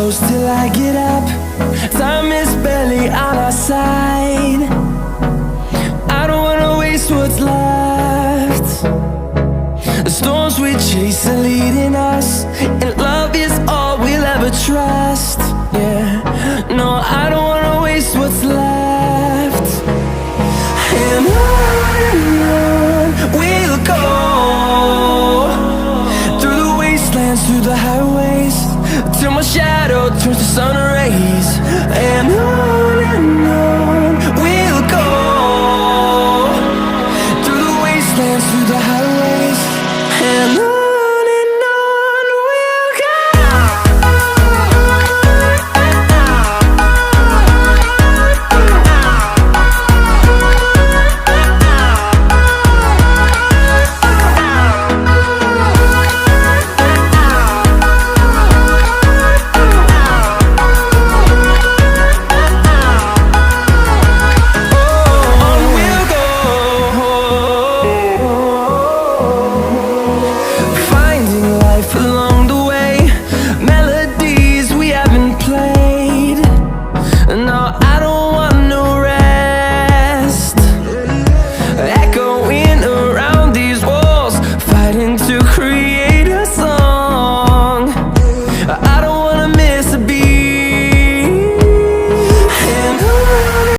close till I get up. Time is barely on our side. I don't wanna waste what's left. The storms we chase are leading us, and love is all we'll ever trust. Yeah, no, I don't wanna waste what's left. And on we'll go, through the wastelands, through the highways, till my shadow turns to sun rays. And on we'll go, through the wastelands, through the highways, and on we'll go. Along